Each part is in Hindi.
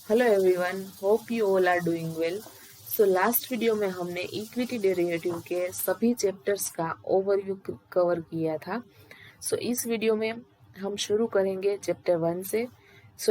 Hello everyone, hope you all are doing well. So last video में हमने इक्विटी डेरिवेटिव के सभी चैप्टर्स का ओवरव्यू कवर किया था। इस वीडियो में हम शुरू करेंगे चैप्टर 1 से।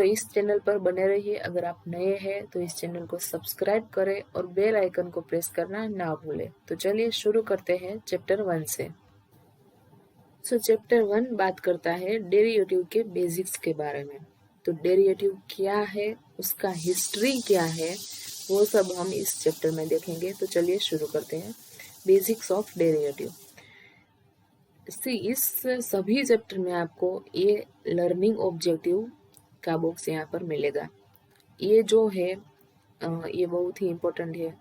इस चैनल पर बने रहिए। अगर आप नए हैं तो इस चैनल को सब्सक्राइब करें और बेल आइकन को प्रेस करना ना भूलें। तो चलिए शुरू करते हैं चैप्टर 1 से। चैप्टर 1 बात करता है डेरिवेटिव के बेसिक्स के बारे में। तो डेरिवेटिव क्या है, उसका हिस्ट्री क्या है, वो सब हम इस चैप्टर में देखेंगे। तो चलिए शुरू करते हैं। Basics of derivative. इस सभी चैप्टर में आपको ये लर्निंग ऑब्जेक्टिव का बॉक्स यहाँ पर मिलेगा। ये जो है ये बहुत ही इम्पोर्टेंट है।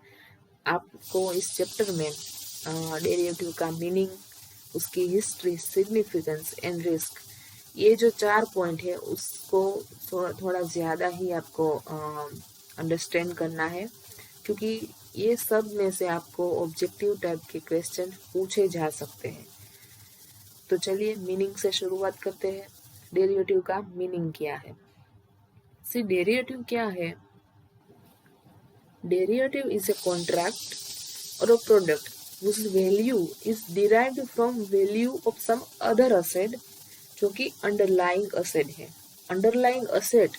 आपको इस चैप्टर में डेरिवेटिव का मीनिंग, उसकी हिस्ट्री, सिग्निफिकेंस एंड रिस्क, ये जो 4 पॉइंट है उसको थोड़ा ज़्यादा ही आपको अंडरस्टैंड करना है, क्योंकि ये सब में से आपको ऑब्जेक्टिव टाइप के क्वेश्चन पूछे जा सकते हैं। तो चलिए मीनिंग से शुरुआत करते हैं। डेरिवेटिव का मीनिंग क्या है? डेरिवेटिव क्या है? Derivative is a contract or a product whose value is derived from value of some other asset, जो कि underlying asset है। underlying asset,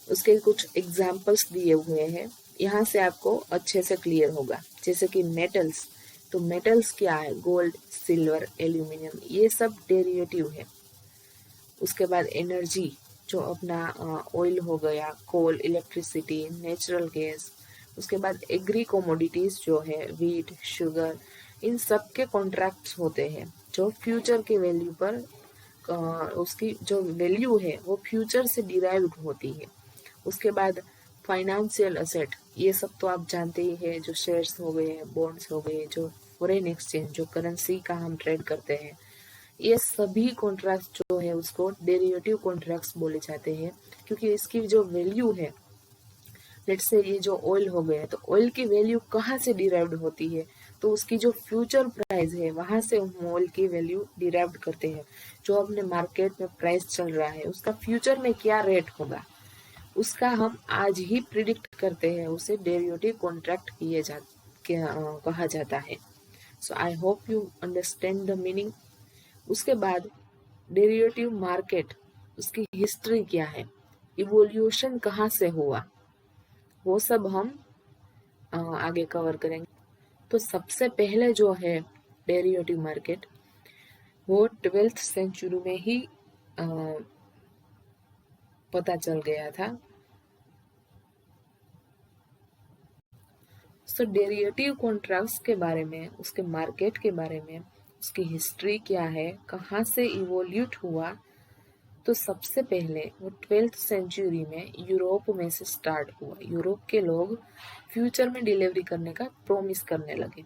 उसके कुछ एग्जाम्पल्स दिए हुए हैं, यहाँ से आपको अच्छे से क्लियर होगा। जैसे कि मेटल्स, तो मेटल्स क्या है? गोल्ड, सिल्वर, एल्यूमिनियम, ये सब डेरिवेटिव है। उसके बाद एनर्जी, जो अपना ऑयल हो गया, कोल, इलेक्ट्रिसिटी, नेचुरल गैस। उसके बाद एग्री कोमोडिटीज जो है वीट, शुगर, इन सब के कॉन्ट्रैक्ट्स होते हैं जो फ्यूचर के वैल्यू पर उसकी जो वैल्यू है वो फ्यूचर से डिराइव्ड होती है। उसके बाद फाइनेंशियल असेट, ये सब तो आप जानते ही है, जो शेयर्स हो गए, बॉन्ड्स हो गए, जो फॉरेन एक्सचेंज, जो करेंसी का हम ट्रेड करते हैं, ये सभी कॉन्ट्रैक्ट जो है उसको डेरिवेटिव कॉन्ट्रैक्ट्स बोले जाते हैं। क्योंकि इसकी जो वैल्यू है, लेट्स से ये जो ऑयल हो गया, तो ऑयल की वैल्यू कहाँ से डिराइव्ड होती है? तो उसकी जो फ्यूचर प्राइस है वहां से हम ऑयल की वैल्यू डिराइव्ड करते हैं। जो अपने मार्केट में प्राइस चल रहा है उसका फ्यूचर में क्या रेट होगा, उसका हम आज ही प्रिडिक्ट करते हैं, उसे डेरिवेटिव कॉन्ट्रैक्ट कहा जाता है। I hope you understand the meaning. उसके बाद डेरिवेटिव मार्केट, उसकी हिस्ट्री क्या है, इवोल्यूशन कहाँ से हुआ, वो सब हम आगे कवर करेंगे। तो सबसे पहले जो है डेरिवेटिव मार्केट, वो 12th सेंचुरी में ही पता चल गया था। डेरिवेटिव कॉन्ट्रैक्ट्स के बारे में, उसके मार्केट के बारे में, उसकी हिस्ट्री क्या है, कहाँ से इवोल्यूट हुआ, तो सबसे पहले वो 12th सेंचुरी में यूरोप में से स्टार्ट हुआ। यूरोप के लोग फ्यूचर में डिलीवरी करने का प्रॉमिस करने लगे।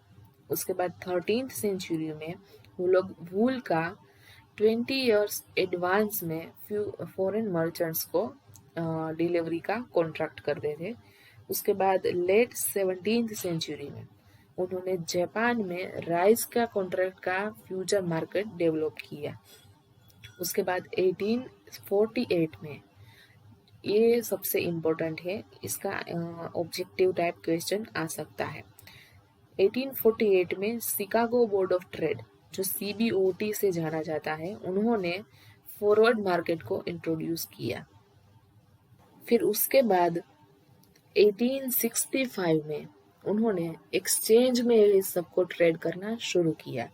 उसके बाद 13th सेंचुरी में वो लोग वूल का 20 इयर्स एडवांस में फॉरेन मर्चेंट्स को डिलीवरी का कॉन्ट्रैक्ट करते थे। उसके बाद लेट 17th सेंचुरी में उन्होंने जापान में राइस का कॉन्ट्रैक्ट का फ्यूचर मार्केट डेवलप किया। उसके बाद 1848 में, ये सबसे इम्पोर्टेंट है, इसका ऑब्जेक्टिव टाइप क्वेश्चन आ सकता है। 1848 में शिकागो बोर्ड ऑफ ट्रेड, जो CBOT से जाना जाता है, उन्होंने फॉरवर्ड मार्केट को इंट्रोड्यूस किया। फिर उसके बाद 1865 में उन्होंने एक्सचेंज में इस सबको ट्रेड करना शुरू किया।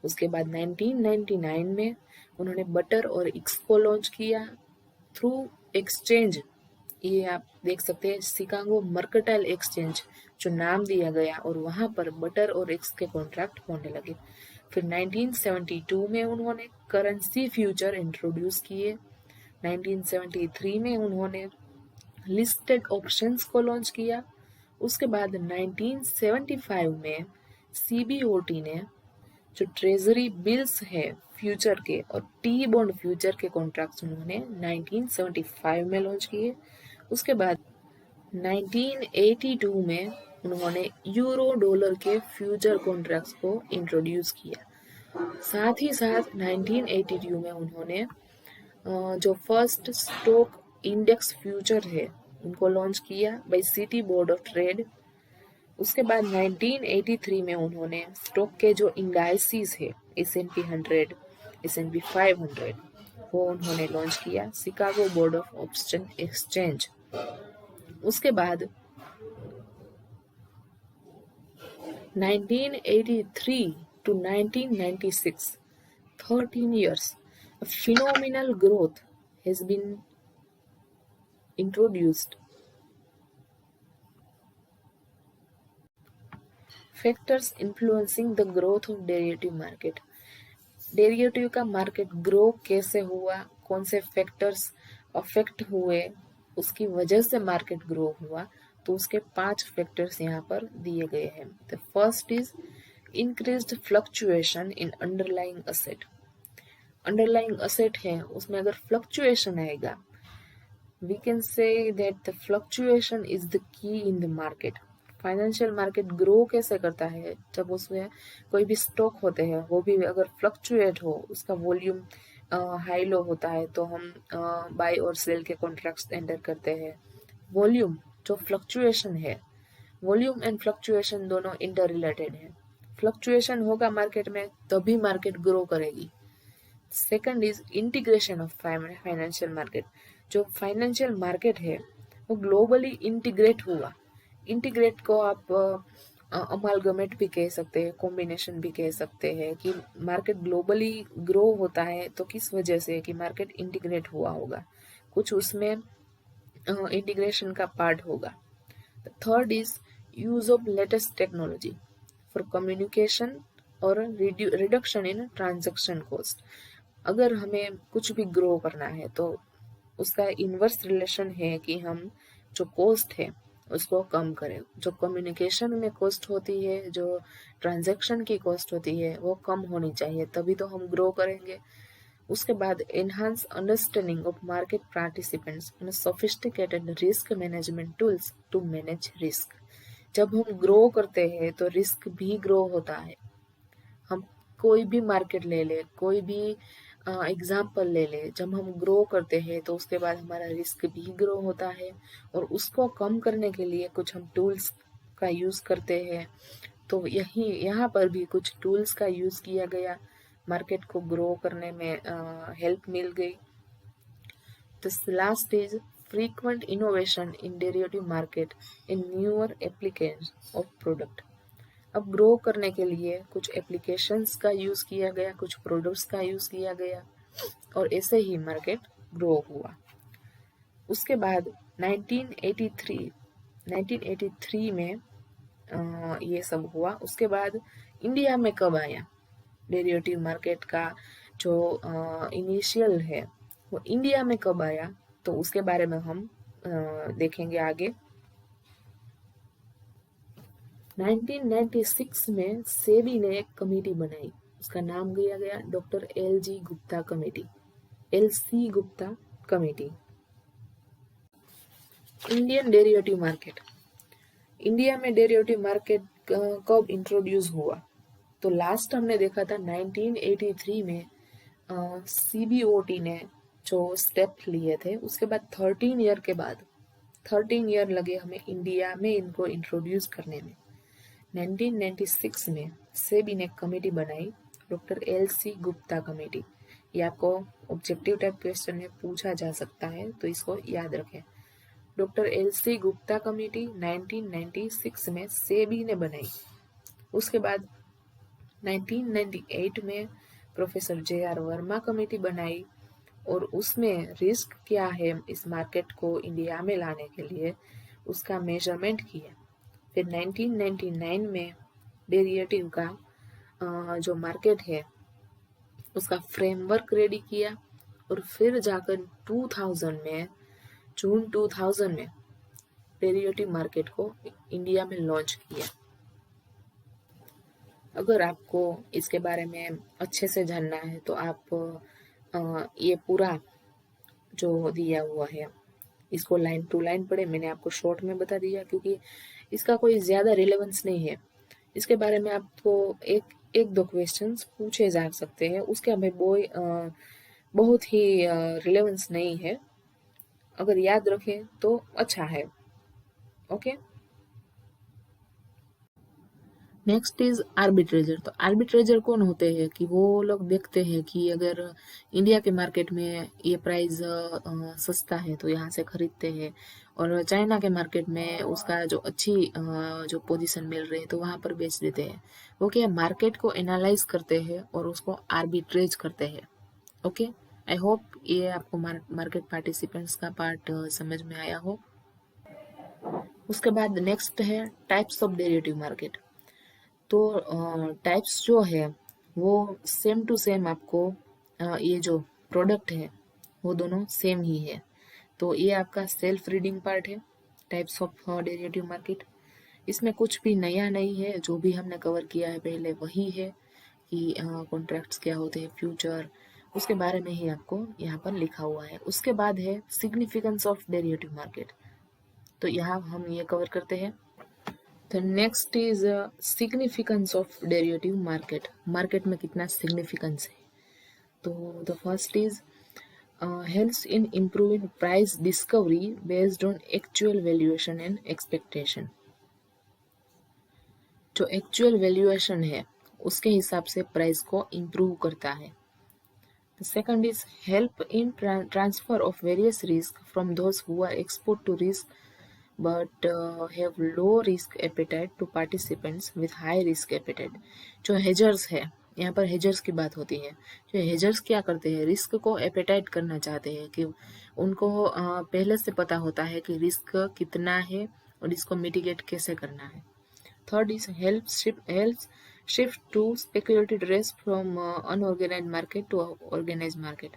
उसके बाद 1999 में उन्होंने बटर और एक्स को लॉन्च किया थ्रू एक्सचेंज। ये आप देख सकते हैं, शिकागो मर्केंटाइल एक्सचेंज जो नाम दिया गया, और वहां पर बटर और एक्स के कॉन्ट्रैक्ट होने लगे। फिर 1972 में उन्होंने करेंसी फ्यूचर इंट्रोड्यूस किए। 1973 में उन्होंने लिस्टेड ऑप्शंस को लॉन्च किया। उसके बाद 1975 में CBOT ने जो ट्रेजरी बिल्स है फ्यूचर के और टी बॉन्ड फ्यूचर के कॉन्ट्रैक्ट्स उन्होंने 1975 में लॉन्च किए। उसके बाद 1982 में उन्होंने यूरो डॉलर के फ्यूचर कॉन्ट्रैक्ट्स को इंट्रोड्यूस किया। साथ ही साथ 1982 में उन्होंने जो फर्स्ट स्टॉक इंडेक्स फ्यूचर है उनको लॉन्च किया by city board of trade. उसके बाद 1983 में उन्होंने स्टॉक के जो इंडाइसिस है S&P 100, S&P 500, वो उन्होंने लॉन्च किया Chicago board of option exchange. उसके बाद 1983 to 1996, 13 years, a phenomenal growth has been introduced. Factors influencing the growth of derivative market. Derivative का मार्केट ग्रो कैसे हुआ, कौन से फैक्टर्स अफेक्ट हुए, उसकी वजह से मार्केट ग्रो हुआ, तो उसके 5 फैक्टर्स यहाँ पर दिए गए हैं। The first is increased fluctuation in underlying asset. Underlying asset है उसमें अगर फ्लक्चुएशन आएगा, we can say that the fluctuation is the key in the market. Financial market grow कैसे करता है, जब उसमें कोई भी स्टॉक होते हैं वो भी अगर फ्लक्चुएट हो, उसका वॉल्यूम हाई लो होता है तो हम बाय और सेल के कॉन्ट्रैक्ट्स एंटर करते हैं। वॉल्यूम जो फ्लक्चुएशन है, वॉल्यूम एंड फ्लक्चुएशन दोनों इंटर रिलेटेड है। फ्लक्चुएशन होगा मार्केट में तभी मार्केट ग्रो करेगी। Second is integration of financial market. जो फाइनेंशियल मार्केट है वो ग्लोबली इंटीग्रेट हुआ। इंटीग्रेट को आप अमालगमेट भी कह सकते हैं, कॉम्बिनेशन भी कह सकते हैं कि मार्केट ग्लोबली ग्रो होता है तो किस वजह से, कि मार्केट इंटीग्रेट हुआ होगा, कुछ उसमें इंटीग्रेशन का पार्ट होगा। Third is use of latest technology for communication और रिडक्शन इन ट्रांजैक्शन कॉस्ट। अगर हमें कुछ भी ग्रो करना है तो उसका इनवर्स रिलेशन है कि हम जो कॉस्ट है उसको कम करें। जो कम्युनिकेशन में कॉस्ट होती है, जो ट्रांजैक्शन की कॉस्ट होती है, वो कम होनी चाहिए, तभी तो हम ग्रो करेंगे। उसके बाद enhance understanding of market participants and sophisticated risk management tools to manage risk. जब हम ग्रो करते हैं तो रिस्क भी ग्रो होता है। हम कोई भी मार्केट ले ले, कोई भी एग्जाम्पल ले ले, जब हम ग्रो करते हैं तो उसके बाद हमारा रिस्क भी ग्रो होता है और उसको कम करने के लिए कुछ हम टूल्स का यूज़ करते हैं। तो यहाँ पर भी कुछ टूल्स का यूज़ किया गया, मार्केट को ग्रो करने में हेल्प मिल गई। The last is frequent innovation in derivative market in newer applications of product. अब ग्रो करने के लिए कुछ एप्लीकेशंस का यूज किया गया, कुछ प्रोडक्ट्स का यूज किया गया और ऐसे ही मार्केट ग्रो हुआ। उसके बाद 1983 में ये सब हुआ। उसके बाद इंडिया में कब आया डेरिवेटिव मार्केट का जो इनिशियल है वो इंडिया में कब आया, तो उसके बारे में हम देखेंगे आगे। 1996 में सेबी ने एक कमेटी बनाई, उसका नाम दिया गया doctor LG Gupta committee, LC Gupta committee. Indian derivative market. India में डेरिवेटिव मार्केट कब इंट्रोड्यूस हुआ, तो लास्ट हमने देखा था 1983 में CBOT ने जो स्टेप लिए थे, उसके बाद 13 ईयर के बाद 13 ईयर लगे हमें इंडिया में इनको इंट्रोड्यूस करने में। 1996 में सेबी ने कमेटी बनाई, डॉक्टर LC गुप्ता कमेटी। ये आपको ऑब्जेक्टिव टाइप क्वेश्चन में पूछा जा सकता है तो इसको याद रखें। डॉक्टर LC गुप्ता कमेटी 1996 में सेबी ने बनाई। उसके बाद 1998 में प्रोफेसर JR वर्मा कमेटी बनाई और उसमें रिस्क क्या है इस मार्केट को इंडिया में लाने के लिए उसका मेजरमेंट किया। फिर 1999 में डेरिवेटिव का जो मार्केट है उसका फ्रेमवर्क रेडी किया और फिर जाकर 2000 में, जून 2000 में डेरिवेटिव मार्केट को इंडिया में लॉन्च किया। अगर आपको इसके बारे में अच्छे से जानना है तो आप ये पूरा जो दिया हुआ है इसको लाइन टू लाइन पढ़े। मैंने आपको शॉर्ट में बता दिया क्योंकि इसका कोई ज़्यादा रिलेवेंस नहीं है। इसके बारे में आपको एक दो क्वेश्चंस पूछे जा सकते हैं, उसके हमें बहुत ही रिलेवेंस नहीं है। अगर याद रखें तो अच्छा है। Okay, next is arbitrager. तो आर्बिट्रेजर कौन होते हैं कि वो लोग देखते हैं कि अगर इंडिया के मार्केट में ये प्राइस सस्ता है तो यहाँ से खरीदते हैं, और चाइना के मार्केट में उसका जो अच्छी जो पोजीशन मिल रही है तो वहाँ पर बेच देते हैं। वो क्या मार्केट को एनालाइज करते हैं और उसको आर्बिट्रेज करते हैं। ओके, आई होप ये आपको मार्केट पार्टिसिपेंट्स का पार्ट समझ में आया हो। उसके बाद नेक्स्ट है टाइप्स ऑफ डेरिवेटिव मार्केट। तो टाइप्स जो है वो सेम टू सेम आपको ये जो प्रोडक्ट है वो दोनों सेम ही है। तो ये आपका सेल्फ रीडिंग पार्ट है, टाइप्स ऑफ डेरिवेटिव मार्केट। इसमें कुछ भी नया नहीं है, जो भी हमने कवर किया है पहले वही है कि कॉन्ट्रैक्ट्स क्या होते हैं, फ्यूचर, उसके बारे में ही आपको यहाँ पर लिखा हुआ है। उसके बाद है सिग्निफिकेंस ऑफ डेरिवेटिव मार्केट, तो यहाँ हम ये कवर करते हैं। तो next is significance of derivative market. Market में कितना सिग्निफिकेंस है। तो the first is helps in improving price discovery based on actual valuation and expectation. जो एक्चुअल वैल्यूएशन है उसके हिसाब से प्राइस को इम्प्रूव करता है। The second is help in transfer of various risk from those who are exposed to risk but have low risk appetite to participants with high risk appetite। जो हेजर्स है, यहाँ पर हेजर्स की बात होती है। जो हेजर्स क्या करते हैं, रिस्क को एपेटाइट करना चाहते हैं कि उनको पहले से पता होता है कि रिस्क कितना है और इसको मिटिगेट कैसे करना है। Third is helps shift to speculative risk from unorganized market to organized market।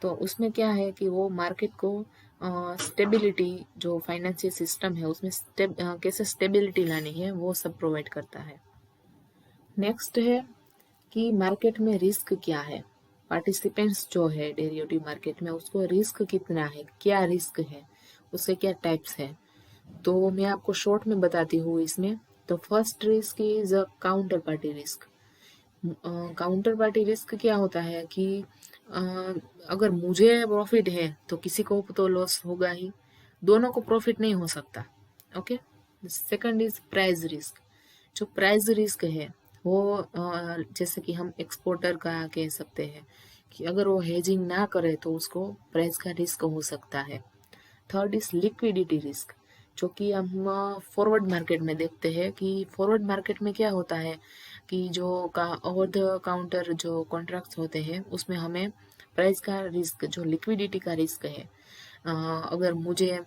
तो उसमें क्या है कि वो मार्केट को स्टेबिलिटी, जो फाइनेंशियल सिस्टम है उसमें कैसे स्टेबिलिटी लानी है वो सब प्रोवाइड करता है। नेक्स्ट है कि मार्केट में रिस्क क्या है। पार्टिसिपेंट्स जो है डेरिवेटिव मार्केट में उसको रिस्क कितना है, क्या रिस्क है, उसके क्या टाइप्स है। तो मैं आपको शॉर्ट में बताती हूँ इसमें। तो first risk is a counter party risk. Counter party risk क्या होता है कि अ, अगर मुझे प्रॉफिट है तो किसी को तो लॉस होगा ही, दोनों को प्रॉफिट नहीं हो सकता। Okay, second is price risk. जो प्राइस रिस्क है वो जैसे कि हम एक्सपोर्टर का कह सकते हैं कि अगर वो हेजिंग ना करे तो उसको प्राइस का रिस्क हो सकता है। थर्ड इज लिक्विडिटी रिस्क, जो कि हम फॉरवर्ड मार्केट में देखते हैं कि फॉरवर्ड मार्केट में क्या होता है कि जो का ओवर द काउंटर जो कॉन्ट्रैक्ट्स होते हैं उसमें हमें प्राइस का रिस्क, जो लिक्विडिटी का रिस्क है, अगर मुझे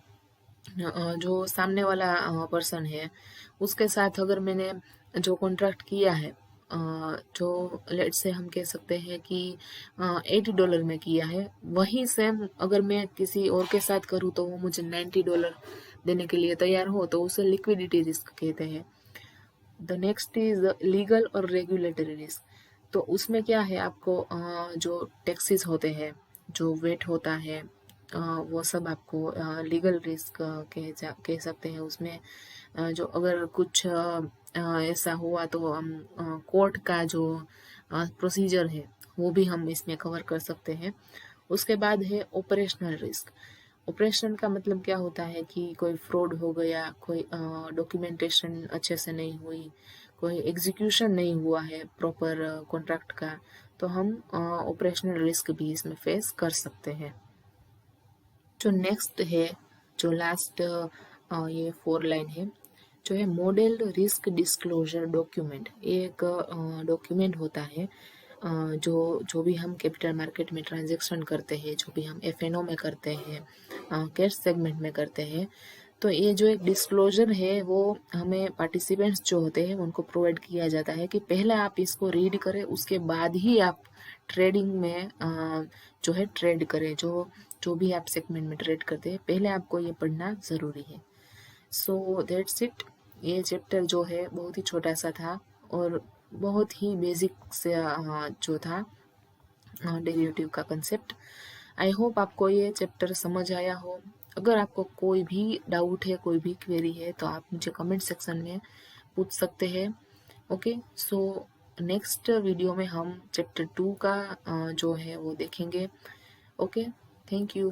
जो सामने वाला पर्सन है उसके साथ अगर मैंने जो कॉन्ट्रैक्ट किया है, जो लेट से हम कह सकते हैं कि $80 में किया है, वही सेम अगर मैं किसी और के साथ करूँ तो वो मुझे $90 देने के लिए तैयार हो, तो उसे लिक्विडिटी रिस्क कहते हैं। द नेक्स्ट इज लीगल और रेगुलेटरी रिस्क। तो उसमें क्या है, आपको जो टैक्सेस होते हैं, जो वेट होता है, वो सब आपको लीगल रिस्क कह सकते हैं। उसमें जो अगर कुछ ऐसा हुआ तो हम कोर्ट का जो प्रोसीजर है वो भी हम इसमें कवर कर सकते हैं। उसके बाद है ऑपरेशनल रिस्क। ऑपरेशन का मतलब क्या होता है कि कोई फ्रॉड हो गया, कोई डॉक्यूमेंटेशन अच्छे से नहीं हुई, कोई एग्जीक्यूशन नहीं हुआ है प्रॉपर कॉन्ट्रैक्ट का, तो हम ऑपरेशनल रिस्क भी इसमें फेस कर सकते हैं। जो नेक्स्ट है, जो लास्ट ये 4 लाइन है, जो है मॉडल रिस्क डिस्क्लोजर डॉक्यूमेंट। ये एक डॉक्यूमेंट होता है जो जो भी हम कैपिटल मार्केट में ट्रांजैक्शन करते हैं, जो भी हम एफएनओ में करते हैं, कैश सेगमेंट में करते हैं, तो ये जो एक डिस्क्लोजर है वो हमें पार्टिसिपेंट्स जो होते हैं उनको प्रोवाइड किया जाता है कि पहले आप इसको रीड करें, उसके बाद ही आप ट्रेडिंग में जो है ट्रेड करें। जो जो भी आप सेगमेंट में ट्रेड करते हैं पहले आपको ये पढ़ना ज़रूरी है। So that's it. ये चैप्टर जो है बहुत ही छोटा सा था और बहुत ही बेसिक से जो था डेरिवेटिव का कंसेप्ट। आई होप आपको ये चैप्टर समझ आया हो। अगर आपको कोई भी डाउट है, कोई भी क्वेरी है, तो आप मुझे कमेंट सेक्शन में पूछ सकते हैं। ओके, सो नेक्स्ट वीडियो में हम चैप्टर 2 का जो है वो देखेंगे। Okay, thank you.